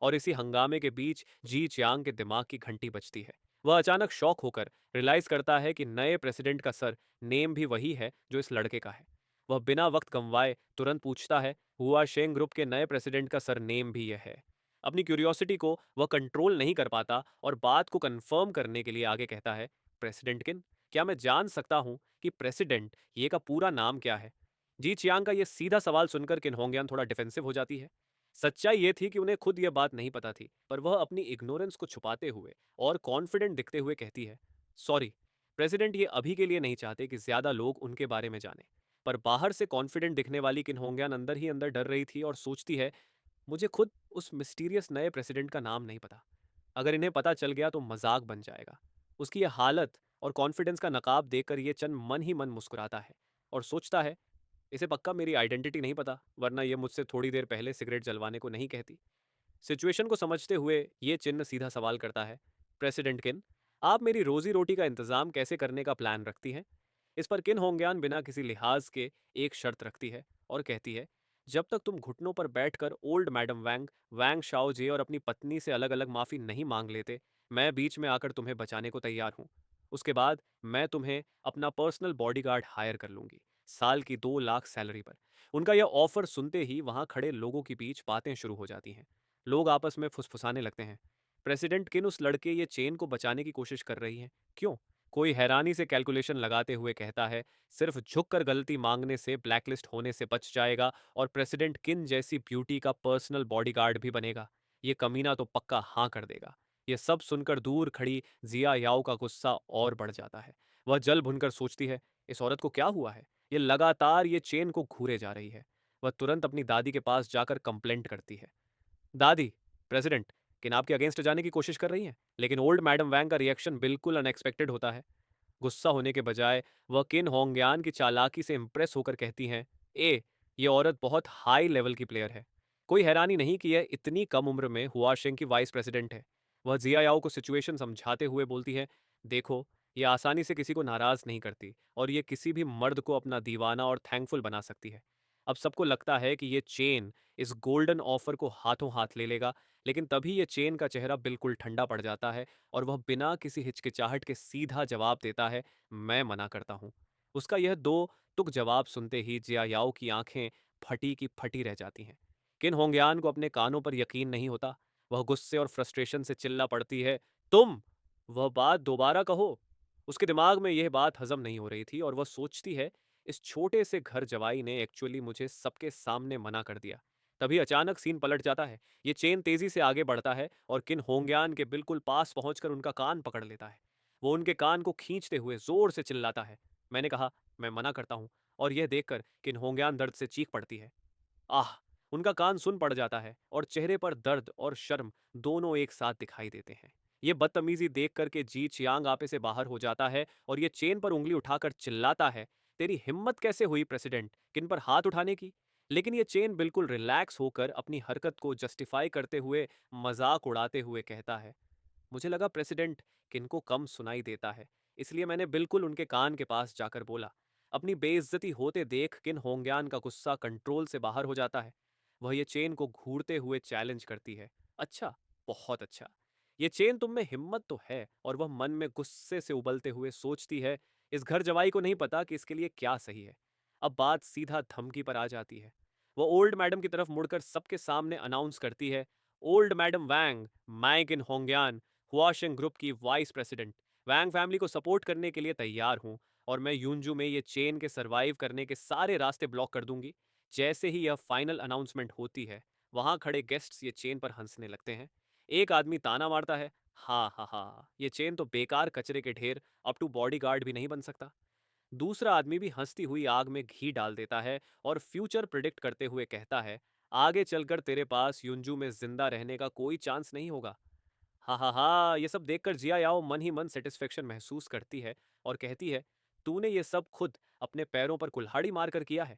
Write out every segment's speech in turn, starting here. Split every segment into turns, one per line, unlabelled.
और इसी हंगामे के बीच जी चियांग के दिमाग की घंटी बजती है। वह अचानक शॉक होकर रियलाइज करता है कि नए प्रेसिडेंट का सर नेम भी वही है जो इस लड़के का है। वह बिना वक्त गंवाए तुरंत पूछता है, हुआ शेंग ग्रुप के नए प्रेसिडेंट का सर नेम भी यह है। अपनी क्यूरियोसिटी को वह कंट्रोल नहीं कर पाता और बात को कंफर्म करने के लिए आगे कहता है, प्रेसिडेंट किन, क्या मैं जान सकता हूं कि प्रेसिडेंट ये का पूरा नाम क्या है? जी चियांग का यह सीधा सवाल सुनकर किन होंगयान थोड़ा डिफेंसिव हो जाती है। सच्चाई ये थी कि उन्हें खुद यह बात नहीं पता थी, पर वह अपनी इग्नोरेंस को छुपाते हुए और कॉन्फिडेंट दिखते हुए कहती है, सॉरी, प्रेसिडेंट ये अभी के लिए नहीं चाहते कि ज्यादा लोग उनके बारे में जाने। पर बाहर से कॉन्फिडेंट दिखने वाली किन होंगयान अंदर ही अंदर डर रही थी और सोचती है, मुझे खुद उस मिस्टीरियस नए प्रेसिडेंट का नाम नहीं पता। अगर इन्हें पता चल गया तो मजाक बन जाएगा। उसकी यह हालत और कॉन्फिडेंस का नकाब देखकर ये चंद मन ही मन मुस्कुराता है और सोचता है, इसे पक्का मेरी आइडेंटिटी नहीं पता, वरना यह मुझसे थोड़ी देर पहले सिगरेट जलवाने को नहीं कहती। सिचुएशन को समझते हुए ये चिन्ह सीधा सवाल करता है, प्रेसिडेंट किन, आप मेरी रोजी रोटी का इंतजाम कैसे करने का प्लान रखती हैं? इस पर किन होंगयान बिना किसी लिहाज के एक शर्त रखती है और कहती है, जब तक तुम घुटनों पर बैठकर ओल्ड मैडम वैंग, वैंग शाओजे और अपनी पत्नी से अलग अलग माफी नहीं मांग लेते, मैं बीच में आकर तुम्हें बचाने को तैयार हूं। उसके बाद मैं तुम्हें अपना पर्सनल बॉडीगार्ड हायर कर लूंगी, साल की 2 लाख सैलरी पर। उनका यह ऑफर सुनते ही वहां खड़े लोगों के बीच बातें शुरू हो जाती हैं। लोग आपस में फुसफुसाने लगते हैं, प्रेसिडेंट किन उस लड़के ये चेन को बचाने की कोशिश कर रही है, क्यों? कोई हैरानी से कैलकुलेशन लगाते हुए कहता है, सिर्फ झुककर गलती मांगने से ब्लैकलिस्ट होने से बच जाएगा और प्रेसिडेंट किन जैसी ब्यूटी का पर्सनल बॉडीगार्ड भी बनेगा। ये कमीना तो पक्का हाँ कर देगा। ये सब सुनकर दूर खड़ी जिया याओ का गुस्सा और बढ़ जाता है। वह जल भुनकर सोचती है, इस औरत को क्या हुआ है? ये लगातार ये चेन को घूरे जा रही है। वह तुरंत अपनी दादी के पास जाकर कंप्लेंट करती है, दादी, प्रेसिडेंट किन आपके अगेंस्ट जाने की कोशिश कर रही हैं, लेकिन ओल्ड मैडम वैंग का रिएक्शन बिल्कुल अनएक्सपेक्टेड होता है। गुस्सा होने के बजाय वह किन होंगयान की चालाकी से इंप्रेस होकर कहती हैं, ए, ये औरत बहुत हाई लेवल की प्लेयर है। कोई हैरानी नहीं कि यह इतनी कम उम्र में हुआ शेंग की वाइस प्रेसिडेंट है। वह जिया याओ को सिचुएशन समझाते हुए बोलती है, देखो, ये आसानी से किसी को नाराज नहीं करती और ये किसी भी मर्द को अपना दीवाना और थैंकफुल बना सकती है। अब सबको लगता है कि ये चेन इस गोल्डन ऑफर को हाथों हाथ ले लेगा, लेकिन तभी ये चेन का चेहरा बिल्कुल ठंडा पड़ जाता है और वह बिना किसी हिचकिचाहट के सीधा जवाब देता है, मैं मना करता हूँ। उसका यह दो तुक जवाब सुनते ही जिया याओ की आंखें फटी की फटी रह जाती हैं। किन होंगयान को अपने कानों पर यकीन नहीं होता। वह गुस्से और फ्रस्ट्रेशन से चिल्ला पड़ती है, तुम वह बात दोबारा कहो। उसके दिमाग में यह बात हजम नहीं हो रही थी और वह सोचती है, इस छोटे से घर जवाई ने एक्चुअली मुझे सबके सामने मना कर दिया। तभी अचानक सीन पलट जाता है। ये चेन तेजी से आगे बढ़ता है और किन होंगयान के बिल्कुल पास पहुंचकर उनका कान पकड़ लेता है। वो उनके कान को खींचते हुए जोर से चिल्लाता है, मैंने कहा, मैं मना करता हूं। और यह देखकर किन होंगयान दर्द से चीख पड़ती है। आह! उनका कान सुन पड़ जाता है और चेहरे पर दर्द और शर्म दोनों एक साथ दिखाई देते हैं। ये बदतमीजी देख कर के जी चियांग आपे से बाहर हो जाता है और ये चेन पर उंगली उठाकर चिल्लाता है, तेरी हिम्मत कैसे हुई प्रेसिडेंट किन पर हाथ उठाने की? लेकिन ये चेन बिल्कुल रिलैक्स होकर अपनी हरकत को जस्टिफाई करते हुए मजाक उड़ाते हुए कहता है, मुझे लगा प्रेसिडेंट किनको कम सुनाई देता है, इसलिए मैंने बिल्कुल उनके कान के पास जाकर बोला। अपनी बेइज्जती होते देख किन होंगयान का गुस्सा कंट्रोल से बाहर हो जाता है। वह ये चेन को घूरते हुए चैलेंज करती है, अच्छा, बहुत अच्छा। ये चेन तुम में हिम्मत तो है। और वह मन में गुस्से से उबलते हुए सोचती है, इस घर जवाई को नहीं पता कि इसके लिए क्या सही है। अब बात सीधा धमकी पर आ जाती है। वह ओल्ड मैडम की तरफ मुड़कर सबके सामने अनाउंस करती है, ओल्ड मैडम वैंग, मैं किन होंगयान, हुआशेंग ग्रुप की वाइस प्रेसिडेंट, वैंग फैमिली को सपोर्ट करने के लिए तैयार हूं और मैं यूंजू में ये चेन के सरवाइव करने के सारे रास्ते ब्लॉक कर दूंगी। जैसे ही यह फाइनल अनाउंसमेंट होती है, वहां खड़े गेस्ट्स ये चेन पर हंसने लगते हैं। एक आदमी ताना मारता है, हा हा हा, ये चेन तो बेकार कचरे के ढेर, अप टू बॉडीगार्ड भी नहीं बन सकता। दूसरा आदमी भी हंसती हुई आग में घी डाल देता है और फ्यूचर प्रिडिक्ट करते हुए कहता है, आगे चलकर तेरे पास युंजू में जिंदा रहने का कोई चांस नहीं होगा। हा हा हा, ये सब देखकर जिया याओ मन ही मन सेटिस्फेक्शन महसूस करती है और कहती है, तूने ये सब खुद अपने पैरों पर कुल्हाड़ी मारकर किया है।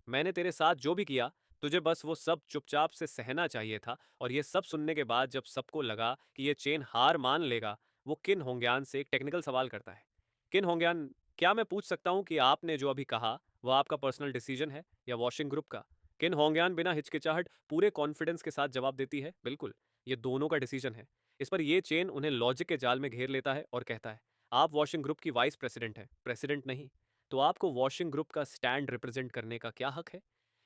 मैंने तेरे साथ जो भी किया, तुझे बस वो सब चुपचाप से सहना चाहिए था। और ये सब सुनने के बाद जब सबको लगा कि ये चेन हार मान लेगा, वो किन होंगयान से एक टेक्निकल सवाल करता है, किन होंगयान, क्या मैं पूछ सकता हूँ कि आपने जो अभी कहा वह आपका पर्सनल डिसीजन है या वॉशिंग ग्रुप का? किन होंगयान बिना हिचकिचाहट पूरे कॉन्फिडेंस के साथ जवाब देती है, बिल्कुल, ये दोनों का डिसीजन है। इस पर ये चेन उन्हें लॉजिक के जाल में घेर लेता है और कहता है, आप वॉशिंग ग्रुप की वाइस प्रेसिडेंट हैं, प्रेसिडेंट नहीं। तो आपको वॉशिंग ग्रुप का स्टैंड रिप्रेजेंट करने का क्या हक है?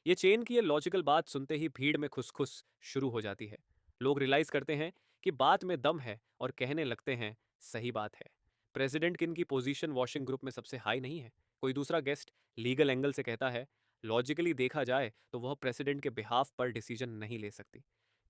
ये चेन की ये लॉजिकल बात सुनते ही भीड़ में खुसखुस शुरू हो जाती है। लोग रियलाइज करते हैं कि बात में दम है और कहने लगते हैं, सही बात है। प्रेसिडेंट किन की पोजीशन वॉशिंग ग्रुप में सबसे हाई नहीं है। कोई दूसरा गेस्ट लीगल एंगल से कहता है, लॉजिकली देखा जाए तो वह प्रेसिडेंट के बिहाफ पर डिसीजन नहीं ले सकती।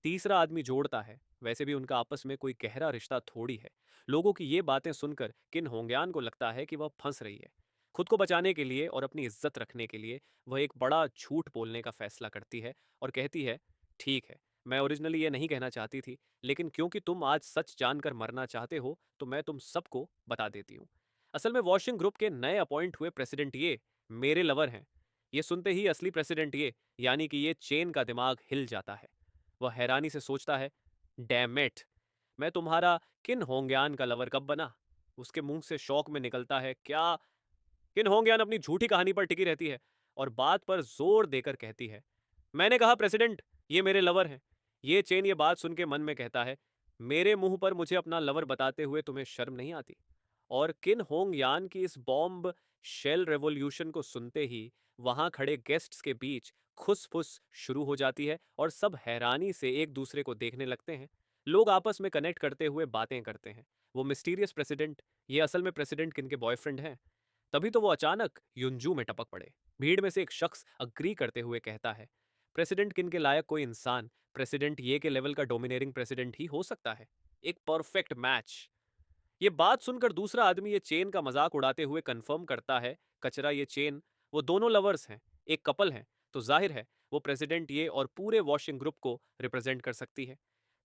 तीसरा आदमी जोड़ता है, वैसे भी उनका आपस में कोई गहरा रिश्ता थोड़ी है। लोगों की ये बातें सुनकर किन होंग्यान को लगता है कि वह फंस रही है। खुद को बचाने के लिए और अपनी इज्जत रखने के लिए वह एक बड़ा झूठ बोलने का फैसला करती है और कहती है, ठीक है, मैं ओरिजिनली ये नहीं कहना चाहती थी, लेकिन क्योंकि तुम आज सच जानकर मरना चाहते हो तो मैं तुम सबको बता देती हूँ। असल में वॉशिंग ग्रुप के नए अपॉइंट हुए प्रेसिडेंट ये मेरे लवर हैं। ये सुनते ही असली प्रेसिडेंट ये यानी कि ये चेन का दिमाग हिल जाता है। वह हैरानी से सोचता है, डैम इट, मैं तुम्हारा किन होंग्यान का लवर कब बना? उसके मुंह से शौक में निकलता है, क्या? किन होंग्यान अपनी झूठी कहानी पर टिकी रहती है और बात पर जोर देकर कहती है, मैंने कहा प्रेसिडेंट, ये मेरे लवर हैं। ये चेन ये बात सुन के मन में कहता है, मेरे मुंह पर मुझे अपना लवर बताते हुए तुम्हें शर्म नहीं आती? और किन होंग यान की इस बॉम्ब शेल रेवोल्यूशन को सुनते ही वहां खड़े गेस्ट्स के बीच खुसफुस शुरू हो जाती है और सब हैरानी से एक दूसरे को देखने लगते हैं। लोग आपस में कनेक्ट करते हुए बातें करते हैं, वो मिस्टीरियस प्रेसिडेंट ये असल में प्रेसिडेंट किन के बॉयफ्रेंड हैं? तभी तो वो अचानक युंजू में टपक पड़े। भीड़ में से एक शख्स अग्री करते हुए कहता है, प्रेसिडेंट किन के लायक कोई इंसान प्रेसिडेंट ये के लेवल का डोमिनेटिंग प्रेसिडेंट ही हो सकता है। एक परफेक्ट मैच। ये बात सुनकर दूसरा आदमी ये चेन का मजाक उड़ाते हुए कंफर्म करता है, कचरा ये चेन, वो दोनों लवर्स हैं, एक कपल हैं, तो जाहिर है वो प्रेसिडेंट ये और पूरे वॉशिंग ग्रुप को रिप्रेजेंट कर सकती है।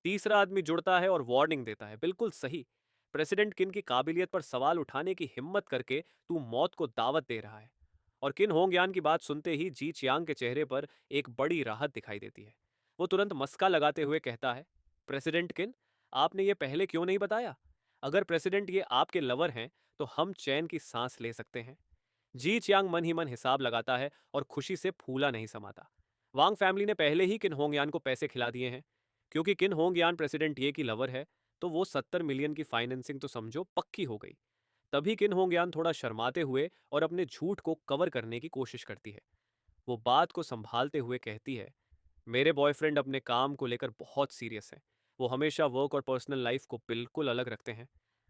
तीसरा आदमी जुड़ता है और वार्निंग देता है, बिल्कुल सही। प्रेसिडेंट किन की काबिलियत पर सवाल उठाने की हिम्मत करके तू मौत को दावत दे रहा है। और किन होंग्यान की बात सुनते ही जी चियांग के चेहरे पर एक बड़ी राहत दिखाई देती है। वो तुरंत मस्का लगाते हुए कहता है, प्रेसिडेंट किन, आपने ये पहले क्यों नहीं बताया? अगर प्रेसिडेंट ये आपके लवर हैं तो हम चैन की सांस ले सकते हैं। जी चियांग मन ही मन हिसाब लगाता है और खुशी से फूला नहीं समाता। वांग फैमिली ने पहले ही किन होंगयान को पैसे खिला दिए हैं। क्योंकि किन होंगयान प्रेसिडेंट ये की लवर है तो वो 70 मिलियन की फाइनेंसिंग तो समझो पक्की हो गई। तभी किन होंगयान थोड़ा शर्माते हुए और अपने झूठ को कवर करने की कोशिश करती है। वो बात को संभालते हुए कहती है, मेरे बॉयफ्रेंड अपने काम को लेकर बहुत सीरियस हैं। वो हमेशा वर्क और पर्सनल लाइफ को बिल्कुल अलग रखते हैं।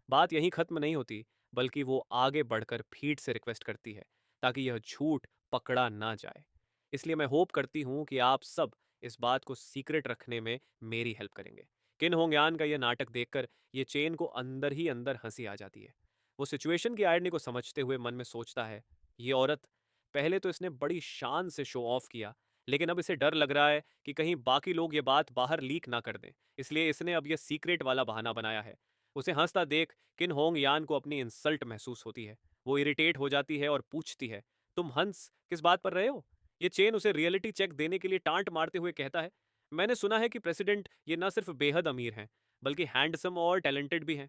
बात यहीं खत्म नहीं होती, बल्कि वो आगे बढ़कर फीड से रिक्वेस्ट करती है ताकि यह झूठ पकड़ा ना जाए। इसलिए मैं होप करती हूँ कि आप सब इस बात को सीक्रेट रखने में मेरी हेल्प करेंगे। किन होंग्यान का यह नाटक देखकर ये चेन को अंदर ही अंदर हंसी आ जाती है। वो सिचुएशन की आयरनी को समझते हुए मन में सोचता है, ये औरत, पहले तो इसने बड़ी शान से शो ऑफ किया, लेकिन अब इसे डर लग रहा है कि कहीं बाकी लोग ये बात बाहर लीक ना कर दें, इसलिए इसने अब ये सीक्रेट वाला बहाना बनाया है। उसे हंसता देख किन होंग यान को अपनी इंसल्ट महसूस होती है। वो इरिटेट हो जाती है और पूछती है, तुम हंस किस बात पर रहे हो? ये चेन उसे रियलिटी चेक देने के लिए टांट मारते हुए कहता है, मैंने सुना है कि प्रेसिडेंट ये ना सिर्फ बेहद अमीर हैं, बल्कि हैंडसम और टैलेंटेड भी हैं।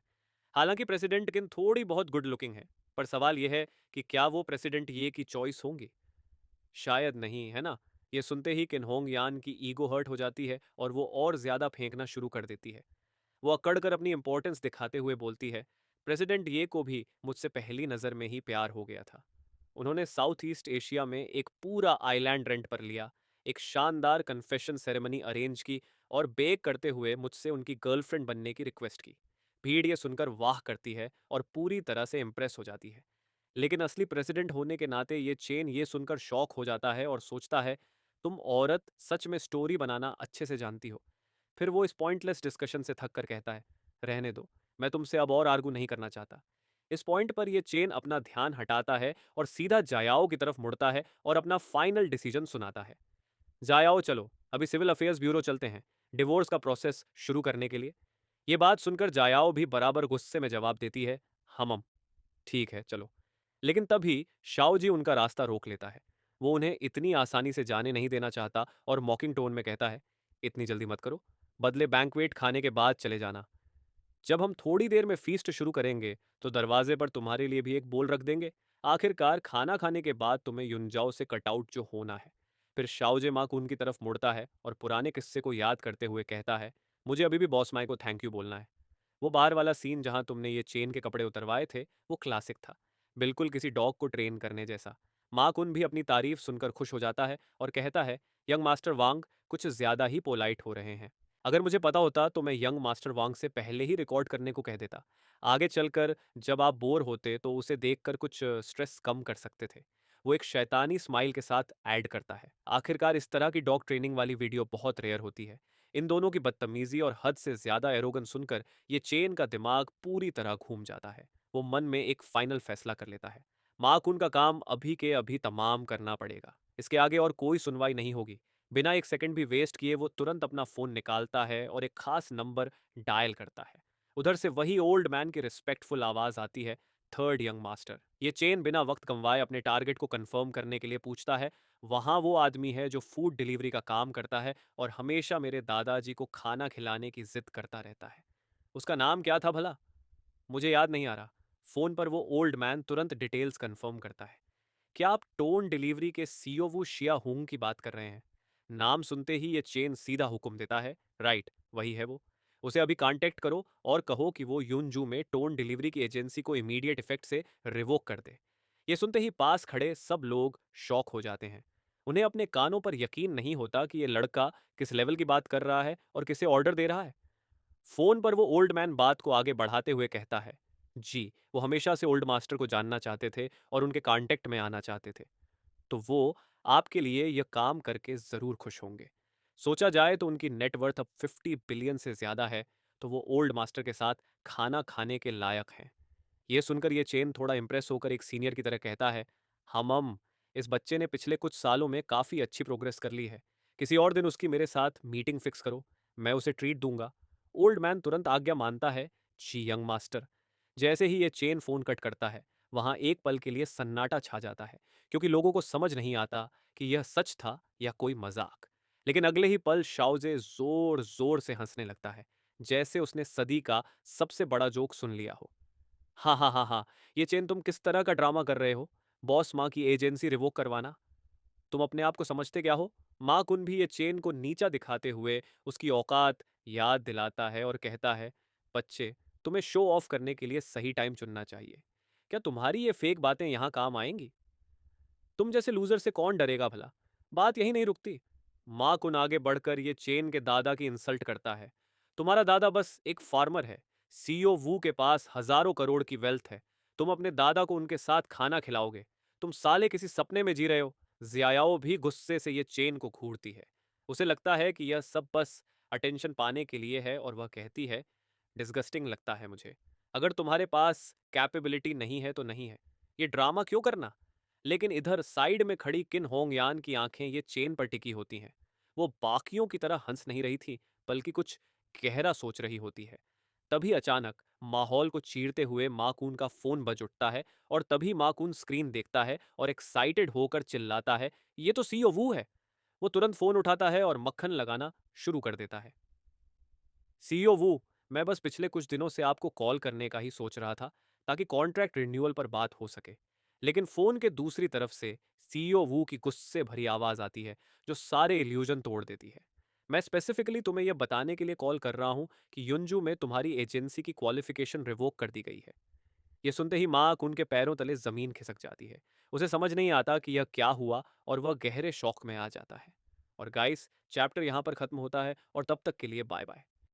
हालांकि प्रेसिडेंट किन थोड़ी बहुत गुड लुकिंग है, पर सवाल यह है कि क्या वो प्रेसिडेंट ये की चॉइस होंगी? शायद नहीं, है ना? ये सुनते ही किन्होंग यान की ईगो हर्ट हो जाती है और वो और ज्यादा फेंकना शुरू कर देती है। वो अकड़ कर अपनी इंपॉर्टेंस दिखाते हुए बोलती है, प्रेसिडेंट ये को भी मुझसे पहली नज़र में ही प्यार हो गया था। उन्होंने साउथ ईस्ट एशिया में एक पूरा आइलैंड रेंट पर लिया, एक शानदार कन्फेशन सेरेमनी अरेंज की और बेग करते हुए मुझसे उनकी गर्लफ्रेंड बनने की रिक्वेस्ट की। भीड़ ये सुनकर वाह करती है और पूरी तरह से इम्प्रेस हो जाती है। लेकिन असली प्रेसिडेंट होने के नाते ये चेन ये सुनकर शॉक हो जाता है और सोचता है, तुम औरत सच में स्टोरी बनाना अच्छे से जानती हो। फिर वो इस पॉइंटलेस डिस्कशन से थक कर कहता है, रहने दो, मैं तुमसे अब और आर्गू नहीं करना चाहता। इस पॉइंट पर यह चेन अपना ध्यान हटाता है और सीधा जायाओ की तरफ मुड़ता है और अपना फाइनल डिसीजन सुनाता है। जायाओ चलो, अभी सिविल अफेयर्स ब्यूरो चलते हैं, डिवोर्स का प्रोसेस शुरू करने के लिए। ये बात सुनकर जायाओ भी बराबर गुस्से में जवाब देती है, हम ठीक है चलो। लेकिन तभी शाओजी उनका रास्ता रोक लेता है। वो उन्हें इतनी आसानी से जाने नहीं देना चाहता और मॉकिंग टोन में कहता है, इतनी जल्दी मत करो, बदले बैंकवेट खाने के बाद चले जाना। जब हम थोड़ी देर में फीस्ट शुरू करेंगे तो दरवाजे पर तुम्हारे लिए भी एक बोल रख देंगे। आखिरकार खाना खाने के बाद तुम्हें युनजाओ से कटआउट जो होना है। फिर शाओजे माकून की तरफ मुड़ता है और पुराने किस्से को याद करते हुए कहता है, मुझे अभी भी बॉस माई को थैंक यू बोलना है। वो बाहर वाला सीन जहां तुमने ये चेन के कपड़े उतरवाए थे, वो क्लासिक था। बिल्कुल किसी डॉग को ट्रेन करने जैसा। माँ कुन भी अपनी तारीफ सुनकर खुश हो जाता है और कहता है, यंग मास्टर वांग कुछ ज्यादा ही पोलाइट हो रहे हैं। अगर मुझे पता होता तो मैं यंग मास्टर वांग से पहले ही रिकॉर्ड करने को कह देता। आगे चलकर जब आप बोर होते तो उसे देखकर कुछ स्ट्रेस कम कर सकते थे। वो एक शैतानी स्माइल के साथ ऐड करता है। आखिरकार इस तरह की डॉग ट्रेनिंग वाली वीडियो बहुत रेयर होती है। इन दोनों की बदतमीजी और हद से ज्यादा एरोगन सुनकर ये चेन का दिमाग पूरी तरह घूम जाता है। वो मन में एक फाइनल फैसला कर लेता है। माकुन का काम अभी के अभी तमाम करना पड़ेगा। इसके आगे और कोई सुनवाई नहीं होगी। बिना एक सेकंड भी वेस्ट किए वो तुरंत अपना फोन निकालता है और एक खास नंबर डायल करता है। उधर से वही ओल्ड मैन की रिस्पेक्टफुल आवाज आती है, थर्ड यंग मास्टर। ये चेन बिना वक्त गंवाए अपने टारगेट को कंफर्म करने के लिए पूछता है, वहां वो आदमी है जो फूड डिलीवरी का काम करता है और हमेशा मेरे दादाजी को खाना खिलाने की जिद करता रहता है। उसका नाम क्या था भला? मुझे याद नहीं आ रहा। फोन पर वो ओल्ड मैन तुरंत डिटेल्स कंफर्म करता है। क्या आप टोन डिलीवरी के सीओवू शिया हुंग की बात कर रहे हैं? नाम सुनते ही ये चेन सीधा हुक्म देता है, राइट, वही है वो। उसे अभी कांटेक्ट करो और कहो कि वो यूनजू में टोन डिलीवरी की एजेंसी को इमीडिएट इफेक्ट से रिवोक कर दे। ये सुनते ही पास खड़े सब लोग शॉक हो जाते हैं। उन्हें अपने कानों पर यकीन नहीं होता कि ये लड़का किस लेवल की बात कर रहा है और किसे ऑर्डर दे रहा है। फोन पर वो ओल्ड मैन बात को आगे बढ़ाते हुए कहता है, जी, वो हमेशा से ओल्ड मास्टर को जानना चाहते थे और उनके कांटेक्ट में आना चाहते थे। तो वो आपके लिए यह काम करके जरूर खुश होंगे। सोचा जाए तो उनकी नेटवर्थ अब 50 बिलियन से ज्यादा है। तो वो ओल्ड मास्टर के साथ खाना खाने के लायक हैं। ये सुनकर ये चेन थोड़ा इम्प्रेस होकर एक सीनियर की तरह कहता है, हम इस बच्चे ने पिछले कुछ सालों में काफ़ी अच्छी प्रोग्रेस कर ली है। किसी और दिन उसकी मेरे साथ मीटिंग फिक्स करो, मैं उसे ट्रीट दूंगा। ओल्ड मैन तुरंत आज्ञा मानता है, जी यंग मास्टर। जैसे ही ये चेन फोन कट करता है, वहां एक पल के लिए सन्नाटा छा जाता है, क्योंकि लोगों को समझ नहीं आता कि यह सच था या कोई मजाक। लेकिन अगले ही पल शाओजे जोर जोर से हंसने लगता है, जैसे उसने सदी का सबसे बड़ा जोक सुन लिया हो। हाँ हाँ हाँ हाँ, ये चेन तुम किस तरह का ड्रामा कर रहे हो? बॉस माँ की एजेंसी रिवोक करवाना? तुम अपने आप को समझते क्या हो? माँ कुन भी ये चेन को नीचा दिखाते हुए उसकी औकात याद दिलाता है और कहता है, बच्चे, तुम्हें शो ऑफ करने के लिए सही टाइम चुनना चाहिए। क्या तुम्हारी ये फेक बातें यहाँ काम आएंगी? तुम जैसे लूजर से कौन डरेगा भला? बात यही नहीं रुकती। माँ कुन आगे बढ़कर ये चेन के दादा की इंसल्ट करता है। तुम्हारा दादा बस एक फार्मर है। सीईओ वू के पास हजारों करोड़ की वेल्थ है। तुम अपने दादा को उनके साथ खाना खिलाओगे? तुम साले किसी सपने में जी रहे हो। जियाओ भी गुस्से से ये चेन को घूरती है। उसे लगता है कि यह सब बस अटेंशन पाने के लिए है और वह कहती है, डिस्गस्टिंग लगता है मुझे। अगर तुम्हारे पास कैपेबिलिटी नहीं है तो नहीं है, ये ड्रामा क्यों करना? लेकिन इधर साइड में खड़ी किन होंग यान की आंखें ये चेन पर टिकी होती हैं। वो बाकियों की तरह हंस नहीं रही थी, बल्कि कुछ गहरा सोच रही होती है। तभी अचानक माहौल को चीरते हुए माकून का फोन बज उठता है और तभी माकून स्क्रीन देखता है और एक्साइटेड होकर चिल्लाता है, ये तो सीईओ वू है। वो तुरंत फोन उठाता है और मक्खन लगाना शुरू कर देता है। सीईओ वू, मैं बस पिछले कुछ दिनों से आपको कॉल करने का ही सोच रहा था, ताकि कॉन्ट्रैक्ट रिन्यूअल पर बात हो सके। लेकिन फोन के दूसरी तरफ से सीईओ वू की गुस्से भरी आवाज आती है, जो सारे इल्यूजन तोड़ देती है। मैं स्पेसिफिकली तुम्हें यह बताने के लिए कॉल कर रहा हूं कि युंजू में तुम्हारी एजेंसी की क्वालिफिकेशन रिवोक कर दी गई है। यह सुनते ही माँ उनके पैरों तले जमीन खिसक जाती है। उसे समझ नहीं आता कि यह क्या हुआ और वह गहरे शौक में आ जाता है। और गाइस, चैप्टर यहां पर खत्म होता है और तब तक के लिए बाय बाय।